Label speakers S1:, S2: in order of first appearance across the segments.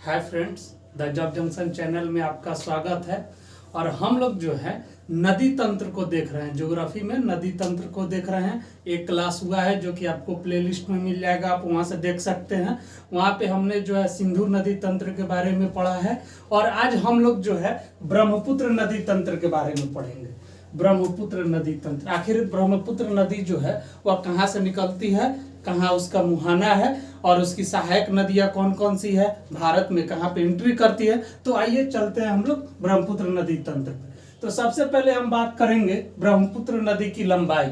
S1: Hi friends, the job junction channel में आपका स्वागत है। और हम लोग जो है नदी तंत्र को देख रहे हैं, ज्योग्राफी में नदी तंत्र को देख रहे हैं। एक क्लास हुआ है जो कि आपको प्लेलिस्ट में मिल जाएगा, आप वहां से देख सकते हैं। वहां पे हमने जो है सिंधु नदी तंत्र के बारे में पढ़ा है और आज हम लोग जो है ब्रह्मपुत्र नदी तंत्र के बारे में पढ़ेंगे। ब्रह्मपुत्र नदी तंत्र, आखिर ब्रह्मपुत्र नदी जो है वह कहाँ से निकलती है, कहाँ उसका मुहाना है और उसकी सहायक नदियां कौन कौन सी है, भारत में कहाँ पे एंट्री करती है। तो आइए चलते हैं हम लोग ब्रह्मपुत्र नदी तंत्र पे। तो सबसे पहले हम बात करेंगे ब्रह्मपुत्र नदी की लंबाई।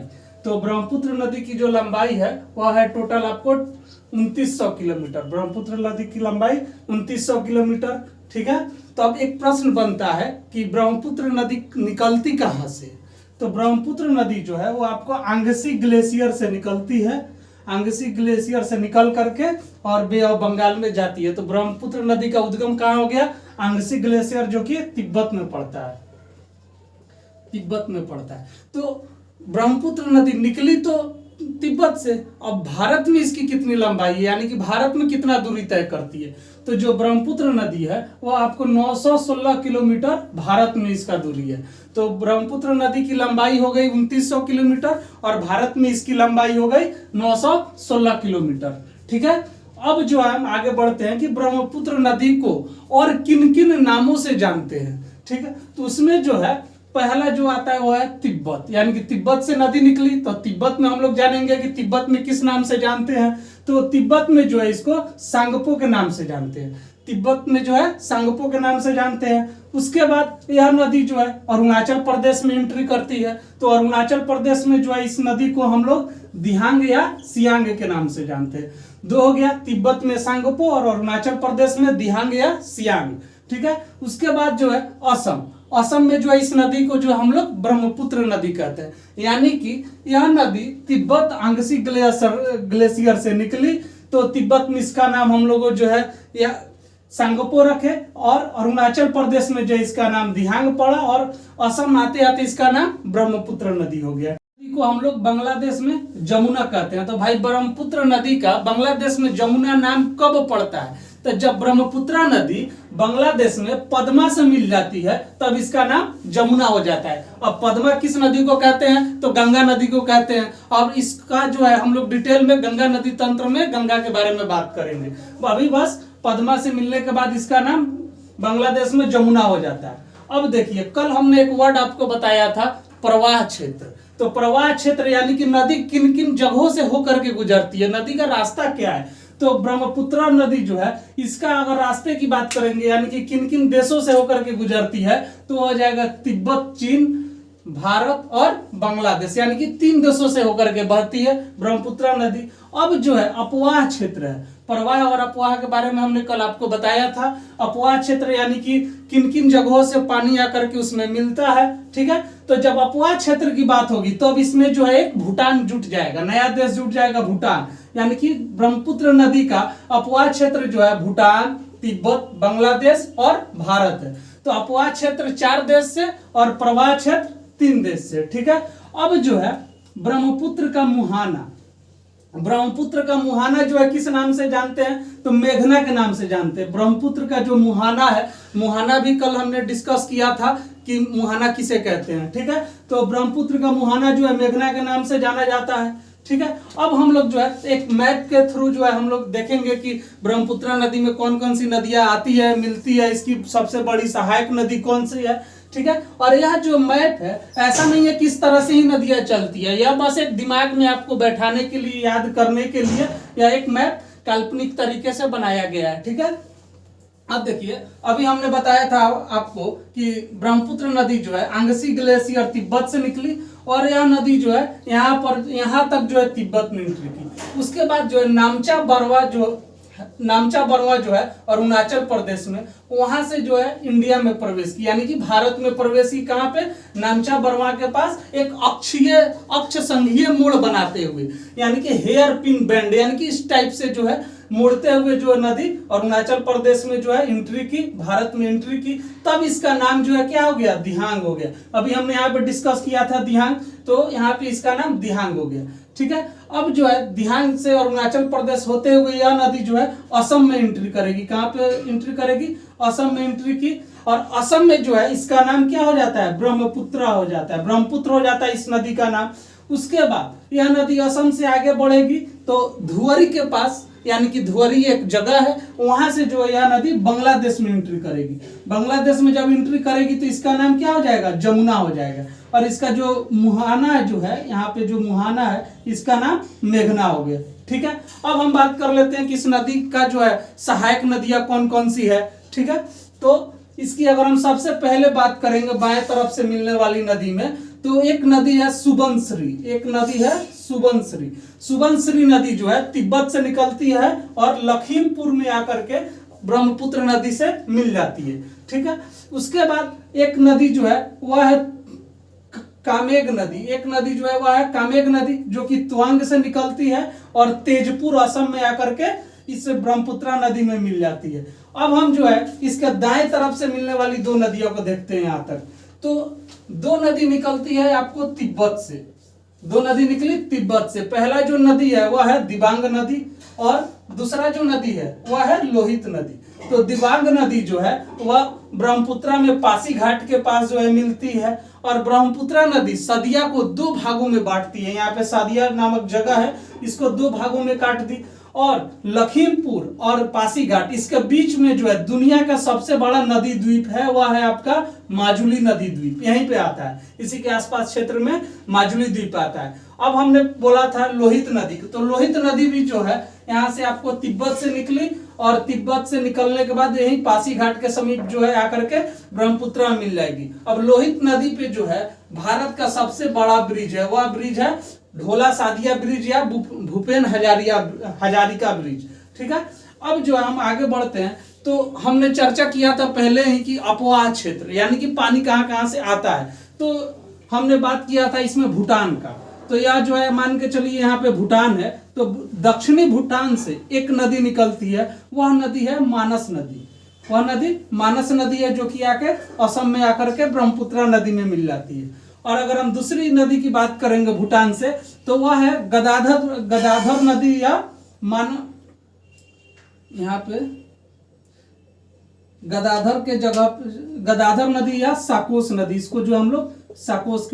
S1: तो ब्रह्मपुत्र नदी की जो लंबाई है वह है टोटल आपको 2900 किलोमीटर। ब्रह्मपुत्र नदी की लंबाई 2900 किलोमीटर, ठीक है। तो अब एक प्रश्न बनता है कि ब्रह्मपुत्र नदी निकलती कहाँ से। तो ब्रह्मपुत्र नदी जो है वो आपको आंगसी ग्लेशियर से निकलती है, आंगसी ग्लेशियर से निकल करके और बे ऑफ बंगाल में जाती है। तो ब्रह्मपुत्र नदी का उद्गम कहाँ हो गया, आंगसी ग्लेशियर, जो कि तिब्बत में पड़ता है, तिब्बत में पड़ता है। तो ब्रह्मपुत्र नदी निकली तो तिब्बत से। अब भारत में इसकी कितनी लंबाई है, यानी कि भारत में कितना दूरी तय करती है। तो जो ब्रह्मपुत्र नदी है वो आपको 916 किलोमीटर भारत में इसका दूरी है। तो ब्रह्मपुत्र नदी की लंबाई हो गई 2900 किलोमीटर और भारत में इसकी लंबाई हो गई 916 किलोमीटर, ठीक है। अब जो हम आगे बढ़ते हैं कि ब्रह्मपुत्र नदी को और किन किन नामों से जानते हैं, ठीक है। तो उसमें जो है पहला जो आता है वो है तिब्बत, यानी कि तिब्बत से नदी निकली। तो तिब्बत में हम लोग जानेंगे कि तिब्बत में किस नाम से जानते हैं। तो तिब्बत में जो है इसको सांगपो के नाम से जानते हैं, तिब्बत में जो है सांगपो के नाम से जानते हैं। उसके बाद यह नदी जो है अरुणाचल प्रदेश में एंट्री करती है। तो अरुणाचल प्रदेश में जो है इस नदी को हम लोग दिहांग या सियांग के नाम से जानते हैं। दो हो गया, तिब्बत में सांगपो और अरुणाचल प्रदेश में दिहांग या सियांग, ठीक है। उसके बाद जो है असम, असम में जो है इस नदी को जो हम लोग ब्रह्मपुत्र नदी कहते हैं, यानी कि यह नदी तिब्बत आंगसी ग्लेशियर से निकली। तो तिब्बत में इसका नाम हम लोगों जो है या सांगपो रखे और अरुणाचल प्रदेश में जो इसका नाम दिहांग पड़ा और असम आते आते इसका नाम ब्रह्मपुत्र नदी हो गया। नदी को हम लोग बांग्लादेश में जमुना कहते हैं। तो भाई ब्रह्मपुत्र नदी का बांग्लादेश में जमुना नाम कब पड़ता है, तो जब ब्रह्मपुत्र नदी बांग्लादेश में पद्मा से मिल जाती है तब इसका नाम जमुना हो जाता है। अब पद्मा किस नदी को कहते हैं, तो गंगा नदी को कहते हैं। और इसका जो है हम लोग डिटेल में गंगा नदी तंत्र में गंगा के बारे में बात करेंगे। अभी बस पद्मा से मिलने के बाद इसका नाम बांग्लादेश में जमुना हो जाता है। अब देखिए, कल हमने एक वर्ड आपको बताया था, प्रवाह क्षेत्र। तो प्रवाह क्षेत्र यानी कि नदी किन किन जगहों से होकर के गुजरती है, नदी का रास्ता क्या है। तो ब्रह्मपुत्र नदी जो है इसका अगर रास्ते की बात करेंगे, यानी कि किन किन देशों से होकर के गुजरती है, तो हो जाएगा तिब्बत, चीन, भारत और बांग्लादेश, यानी कि 3 देशों से होकर के बहती है ब्रह्मपुत्र नदी। अब जो है अपवाह क्षेत्र है, प्रवाह और अपवाह के बारे में हमने कल आपको बताया था। अपवाह क्षेत्र यानी कि किन किन जगहों से पानी आकर के उसमें मिलता है, ठीक है। तो जब अपवाह क्षेत्र की बात होगी तो अब इसमें जो है एक भूटान जुट जाएगा, नया देश जुट जाएगा, भूटान। यानी कि ब्रह्मपुत्र नदी का अपवाह क्षेत्र जो है भूटान, तिब्बत, बांग्लादेश और भारत है। तो अपवाह क्षेत्र 4 देश से और प्रवाह क्षेत्र 3 देश से, ठीक है। अब जो है ब्रह्मपुत्र का मुहाना, ब्रह्मपुत्र का मुहाना जो है किस नाम से जानते हैं, तो मेघना के नाम से जानते हैं। ब्रह्मपुत्र का जो मुहाना है, मुहाना भी कल हमने डिस्कस किया था कि मुहाना किसे कहते हैं, ठीक है। तो ब्रह्मपुत्र का मुहाना जो है मेघना के नाम से जाना जाता है, ठीक है। अब हम लोग जो है एक मैप के थ्रू जो है हम लोग देखेंगे कि ब्रह्मपुत्र नदी में कौन कौन सी नदियां आती है, मिलती है, इसकी सबसे बड़ी सहायक नदी कौन सी है, ठीक है। और यह जो मैप है ऐसा नहीं है किस तरह से ही नदियां चलती है, यह बस एक दिमाग में आपको बैठाने के लिए, याद करने के लिए यह एक मैप काल्पनिक तरीके से बनाया गया है, ठीक है। अब देखिए, अभी हमने बताया था आपको कि ब्रह्मपुत्र नदी जो है आंगसी ग्लेशियर तिब्बत से निकली और यह नदी जो है यहाँ तक जो है तिब्बत में एंट्री की। उसके बाद जो है नामचा बरवा जो है अरुणाचल प्रदेश में, वहां से जो है इंडिया में प्रवेश की, यानी कि भारत में प्रवेश की। कहां पे, नामचा बरवा के पास एक अक्ष संघीय मोड़ बनाते हुए, यानी कि हेयर पिन बैंड, यानी कि इस टाइप से जो है मुड़ते हुए जो नदी अरुणाचल प्रदेश में जो है एंट्री की, भारत में एंट्री की। तब इसका नाम जो है क्या हो गया, दिहांग हो गया। अभी हमने यहाँ पे डिस्कस किया था दिहांग, तो यहाँ पे इसका नाम दिहांग हो गया, ठीक है। अब जो है ध्यान से अरुणाचल प्रदेश होते हुए यह नदी जो है असम में एंट्री करेगी। कहाँ पे एंट्री करेगी? असम में एंट्री की। और असम में जो है इसका नाम क्या हो जाता है? ब्रह्मपुत्र हो जाता है, ब्रह्मपुत्र हो जाता है इस नदी का नाम। उसके बाद यह नदी असम से आगे बढ़ेगी तो धुवरी के पास, यानी कि धुवरी एक जगह है, वहां से जो है यह नदी बांग्लादेश में एंट्री करेगी। बांग्लादेश में जब एंट्री करेगी तो इसका नाम क्या हो जाएगा? जमुना हो जाएगा। और इसका जो मुहाना जो है, यहाँ पे जो मुहाना है, इसका नाम मेघना हो गया। ठीक है। अब हम बात कर लेते हैं कि इस नदी का जो है सहायक नदियां कौन कौन सी है। ठीक है। तो इसकी अगर हम सबसे पहले बात करेंगे बाएं तरफ से मिलने वाली नदी में, तो एक नदी है सुबनश्री। एक नदी है सुबनश्री। सुबनश्री नदी जो है तिब्बत से निकलती है और लखीमपुर में आकर के ब्रह्मपुत्र नदी से मिल जाती है। ठीक है। उसके बाद एक नदी जो है वह है कामेग नदी। एक नदी जो है वह है कामेग नदी, जो कि तवांग से निकलती है और तेजपुर असम में आकर के इस ब्रह्मपुत्र नदी में मिल जाती है। अब हम जो है इसके दाएं तरफ से मिलने वाली दो नदियों को देखते हैं। यहाँ तक तो दो नदी निकलती है आपको तिब्बत से। दो नदी निकली तिब्बत से। पहला जो नदी है वह है दिबांग नदी और दूसरा जो नदी है वह है लोहित नदी। तो दिबांग नदी जो है वह ब्रह्मपुत्र में पासी घाट के पास जो है मिलती है और ब्रह्मपुत्र नदी सदिया को दो भागों में बांटती है। यहाँ पे सदिया नामक जगह है, इसको दो भागों में काट दी। और लखीमपुर और पासीघाट इसके बीच में जो है दुनिया का सबसे बड़ा नदी द्वीप है, वह है आपका माजुली नदी द्वीप, यहीं पे आता है। इसी के आसपास क्षेत्र में माजुली द्वीप आता है। अब हमने बोला था लोहित नदी, तो लोहित नदी भी जो है यहाँ से आपको तिब्बत से निकली और तिब्बत से निकलने के बाद यही पासीघाट के समीप जो है आकर के ब्रह्मपुत्र में मिल जाएगी। अब लोहित नदी पे जो है भारत का सबसे बड़ा ब्रिज है, वह ब्रिज है ढोला सादिया ब्रिज या भूपेन हजारिका ब्रिज। ठीक है। अब जो हम आगे बढ़ते हैं तो हमने चर्चा किया था पहले ही कि अपवाह क्षेत्र, यानी कि पानी कहाँ कहाँ से आता है। तो हमने बात किया था इसमें भूटान का। तो यह जो है मान के चलिए यहाँ पे भूटान है, तो दक्षिणी भूटान से एक नदी निकलती है, वह नदी है मानस नदी। वह नदी मानस नदी है जो कि आके असम में आकर के ब्रह्मपुत्र नदी में मिल जाती है। और अगर हम दूसरी नदी की बात करेंगे भूटान से, तो वह है गदाधर नदी या यहाँ पे गदाधर के जगह गदाधर नदी या साकोस नदी, इसको जो हम लोग साकोस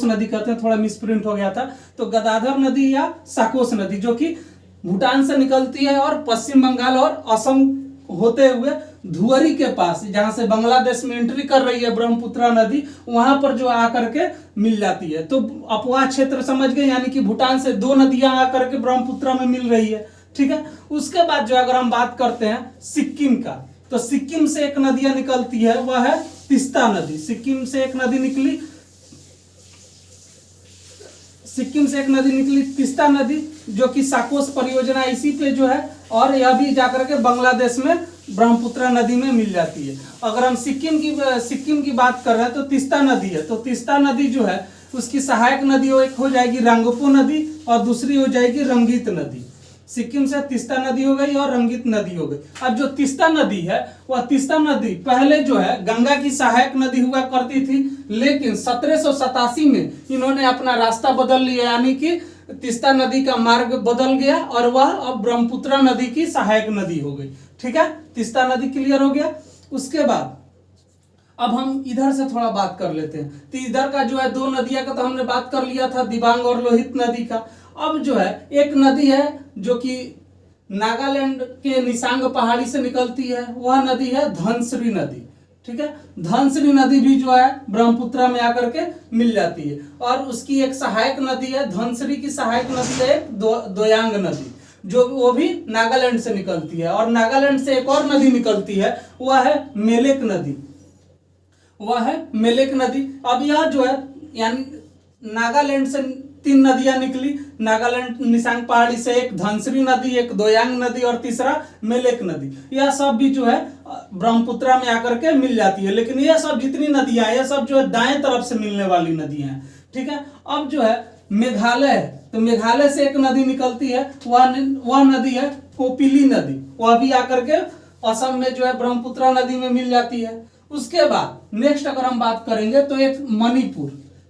S1: नदी कहते हैं, थोड़ा मिसप्रिंट हो गया था। तो गदाधर नदी या साकोस नदी जो कि भूटान से निकलती है और पश्चिम बंगाल और असम होते हुए धुवरी के पास, जहां से बांग्लादेश में एंट्री कर रही है ब्रह्मपुत्र नदी, वहां पर जो आकर के मिल जाती है। तो अपवाह क्षेत्र समझ गए, यानी कि भूटान से दो नदियां आकर के ब्रह्मपुत्र में मिल रही है। ठीक है। उसके बाद जो अगर हम बात करते हैं सिक्किम का, तो सिक्किम से एक नदियां निकलती है, वह है तीस्ता नदी। सिक्किम से एक नदी निकली तीस्ता नदी, जो कि साकोस परियोजना इसी पे जो है, और यह भी जाकर के बांग्लादेश में ब्रह्मपुत्र नदी में मिल जाती है। अगर हम सिक्किम की बात कर रहे हैं तो तीस्ता नदी है। तो तीस्ता नदी जो है उसकी सहायक नदी एक हो जाएगी रंगपो नदी और दूसरी हो जाएगी रंगीत नदी। सिक्किम से तीस्ता नदी हो गई और रंगीत नदी हो गई। अब जो तीस्ता नदी है वह तीस्ता नदी पहले जो है गंगा की सहायक नदी हुआ करती थी, लेकिन 1787 में इन्होंने अपना रास्ता बदल लिया, यानी कि तीस्ता नदी का मार्ग बदल गया और वह अब ब्रह्मपुत्र नदी की सहायक नदी हो गई। ठीक है। तीस्ता नदी क्लियर हो गया। उसके बाद अब हम इधर से थोड़ा बात कर लेते हैं। तो इधर का जो है दो नदियां का तो हमने बात कर लिया था, दिबांग और लोहित नदी का। अब जो है एक नदी है जो कि नागालैंड के निशांग पहाड़ी से निकलती है, वह नदी है धनश्री नदी। ठीक है। धनश्री नदी भी जो है ब्रह्मपुत्र में आकर के मिल जाती है और उसकी एक सहायक नदी है, धनश्री की सहायक नदी है दोयांग नदी, जो वो भी नागालैंड से निकलती है। और नागालैंड से एक और नदी निकलती है, वह है मेलेक नदी। अब यह जो है यानी नागालैंड से तीन नदियां निकली, नागालैंड निशांग पहाड़ी से, एक धनश्री नदी, एक दोयांग नदी और तीसरा मेलेक नदी। यह सब भी जो है ब्रह्मपुत्र में आकर के मिल जाती है। लेकिन यह सब जितनी नदियां हैं, यह सब जो है दाएं तरफ से मिलने वाली नदियां हैं। ठीक है। अब जो है मेघालय है, तो मेघालय से एक नदी निकलती है, वह नदी है कोपिली नदी। वह भी आकर के असम में जो है ब्रह्मपुत्र नदी में मिल जाती है। उसके बाद नेक्स्ट अगर हम बात करेंगे तो एक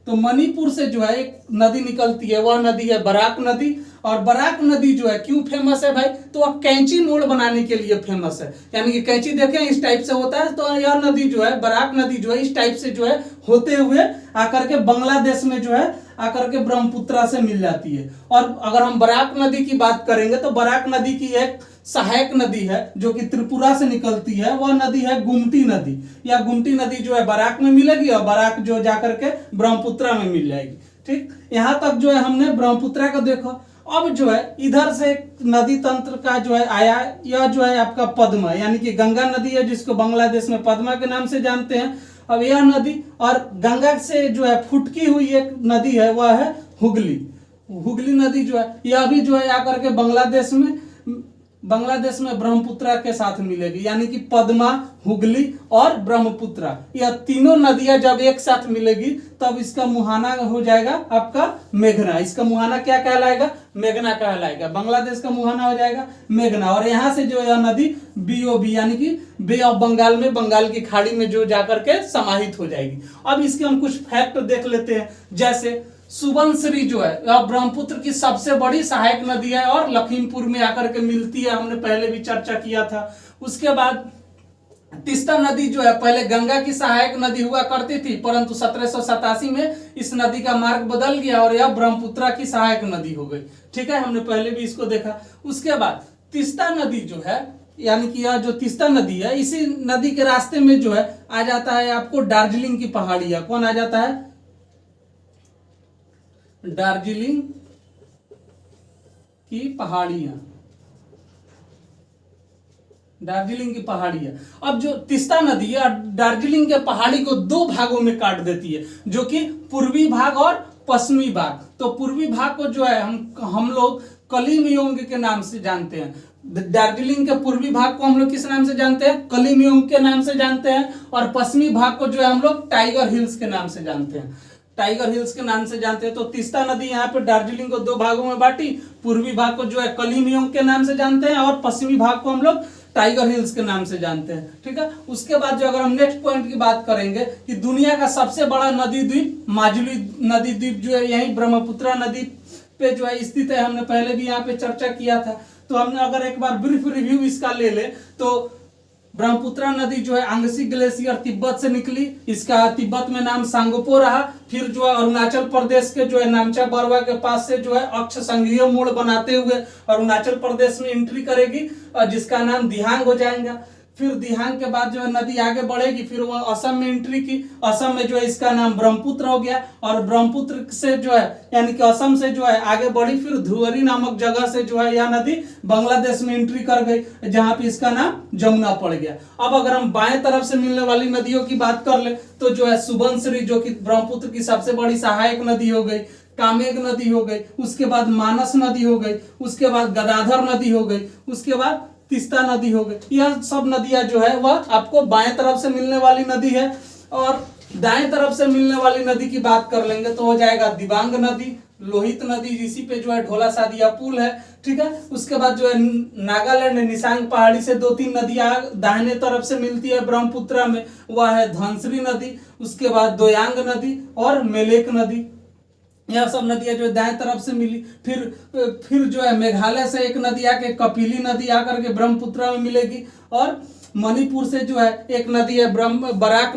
S1: तो मणिपुर से जो है एक नदी निकलती है, वह नदी है बराक नदी। और बराक नदी जो है क्यों फेमस है भाई, तो वह कैंची मोड़ बनाने के लिए फेमस है। यानी कि कैंची देखें इस टाइप से होता है, तो यह नदी जो है बराक नदी जो है इस टाइप से जो है होते हुए आकर के बांग्लादेश में जो है आकर के ब्रह्मपुत्रा से मिल जाती है। और अगर हम बराक नदी की बात करेंगे तो बराक नदी की एक सहायक नदी है जो कि त्रिपुरा से निकलती है, वह नदी है गुमटी नदी। या गुमटी नदी जो है बराक में मिलेगी और बराक जो जाकर के ब्रह्मपुत्रा में मिल जाएगी। ठीक, यहाँ तक जो है हमने ब्रह्मपुत्रा को देखा। अब जो है इधर से नदी तंत्र का जो है आया, यह जो है आपका पद्मा, यानी कि गंगा नदी है जिसको बांग्लादेश में पद्मा के नाम से जानते हैं। अब यह नदी और गंगा से जो है फुटकी हुई एक नदी है, वह है हुगली। हुगली नदी जो है यह भी जो है आकर के बांग्लादेश में ब्रह्मपुत्रा के साथ मिलेगी। यानी कि पद्मा, हुगली और ब्रह्मपुत्रा, यह तीनों नदियां जब एक साथ मिलेगी तब इसका मुहाना हो जाएगा आपका मेघना। इसका मुहाना क्या कहलाएगा, मेघना कहलाएगा। बांग्लादेश का मुहाना हो जाएगा मेघना। और यहाँ से जो यह नदी BOB यानी कि बे ऑफ बंगाल में, बंगाल की खाड़ी में जो जाकर के समाहित हो जाएगी। अब इसके हम कुछ फैक्ट देख लेते हैं। जैसे सुबनसिरी जो है यह ब्रह्मपुत्र की सबसे बड़ी सहायक नदी है और लखीमपुर में आकर के मिलती है, हमने पहले भी चर्चा किया था। उसके बाद तीस्ता नदी जो है पहले गंगा की सहायक नदी हुआ करती थी, परंतु 1787 में इस नदी का मार्ग बदल गया और यह ब्रह्मपुत्रा की सहायक नदी हो गई। ठीक है, हमने पहले भी इसको देखा। उसके बाद तीस्ता नदी जो है, यानी कि यह जो तीस्ता नदी है, इसी नदी के रास्ते में जो है आ जाता है आपको दार्जिलिंग की पहाड़ियां। कौन आ जाता है, दार्जिलिंग की पहाड़ियां, दार्जिलिंग की पहाड़ियां। अब जो तीस्ता नदी है दार्जिलिंग के पहाड़ी को दो भागों में काट देती है, जो कि पूर्वी भाग और पश्चिमी भाग। तो पूर्वी भाग को जो है हम लोग कलिमयोंग के नाम से जानते हैं। दार्जिलिंग के पूर्वी भाग को हम लोग किस नाम से जानते हैं, कलिमयोंग के नाम से जानते हैं। और पश्चिमी भाग को जो है हम लोग टाइगर हिल्स के नाम से जानते हैं, टाइगर हिल्स के नाम से जानते हैं। तो तीस्ता नदी यहाँ पे दार्जिलिंग को दो भागों में बांटी। पूर्वी भाग को जो है कलिमयोंग के नाम से जानते हैं और पश्चिमी भाग को हम लोग टाइगर हिल्स के नाम से जानते हैं। ठीक है, उसके बाद जो अगर हम नेक्स्ट पॉइंट की बात करेंगे कि दुनिया का सबसे बड़ा नदी द्वीप माजुली नदी द्वीप जो है यही ब्रह्मपुत्रा नदी पे जो है स्थित है। हमने पहले भी यहाँ पे चर्चा किया था। तो हमने अगर एक बार ब्रीफ रिव्यू इसका ले ले तो ब्रह्मपुत्रा नदी जो है आंगसी ग्लेशियर तिब्बत से निकली, इसका तिब्बत में नाम सांगोपो रहा। फिर जो है अरुणाचल प्रदेश के जो है नामचा बरवा के पास से जो है अक्ष संघीय मोड़ बनाते हुए अरुणाचल प्रदेश में एंट्री करेगी और जिसका नाम दिहांग हो जाएगा। फिर दिहांग के बाद जो है नदी आगे बढ़ेगी, फिर वह असम में एंट्री की। असम में जो है इसका नाम ब्रह्मपुत्र हो गया और ब्रह्मपुत्र से जो है यानी कि असम से जो है आगे बढ़ी, फिर धुवरी नामक जगह से जो है यह नदी बांग्लादेश में एंट्री कर गई, जहां पे इसका नाम जमुना पड़ गया। अब अगर हम बाएं तरफ से मिलने वाली नदियों की बात कर ले तो जो है सुबनसिरी जो कि ब्रह्मपुत्र की सबसे बड़ी सहायक नदी हो गई, कामेग नदी हो गई, उसके बाद मानस नदी हो गई, उसके बाद गदाधर नदी हो गई, उसके बाद तीस्ता नदी हो गई। यह सब नदियां जो है वह आपको बाएं तरफ से मिलने वाली नदी है। और दाएं तरफ से मिलने वाली नदी की बात कर लेंगे तो हो जाएगा दिबांग नदी, लोहित नदी, इसी पे जो है ढोला सादिया पुल है। ठीक है, उसके बाद जो है नागालैंड निशांग पहाड़ी से 2-3 नदियां दाहिने तरफ से मिलती है ब्रह्मपुत्रा में, वह है धनसरी नदी, उसके बाद दोयांग नदी और मेलेक नदी। यह सब नदियां जो दाएं तरफ से मिली। फिर जो है मेघालय से एक नदी आके कपिली नदी आकर के ब्रह्मपुत्रा में मिलेगी। और मणिपुर से जो है एक नदी है बराक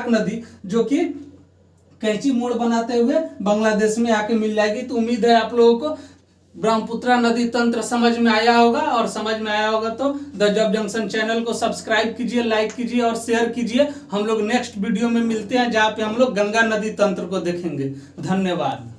S1: नदी जो कि कैंची मोड़ बनाते हुए बांग्लादेश में आके मिल जाएगी। तो उम्मीद है आप लोगों को ब्रह्मपुत्रा नदी तंत्र समझ में आया होगा। और समझ में आया होगा तो द जॉब जंक्शन चैनल को सब्सक्राइब कीजिए, लाइक कीजिए और शेयर कीजिए। हम लोग नेक्स्ट वीडियो में मिलते हैं जहाँ पे हम लोग गंगा नदी तंत्र को देखेंगे। धन्यवाद।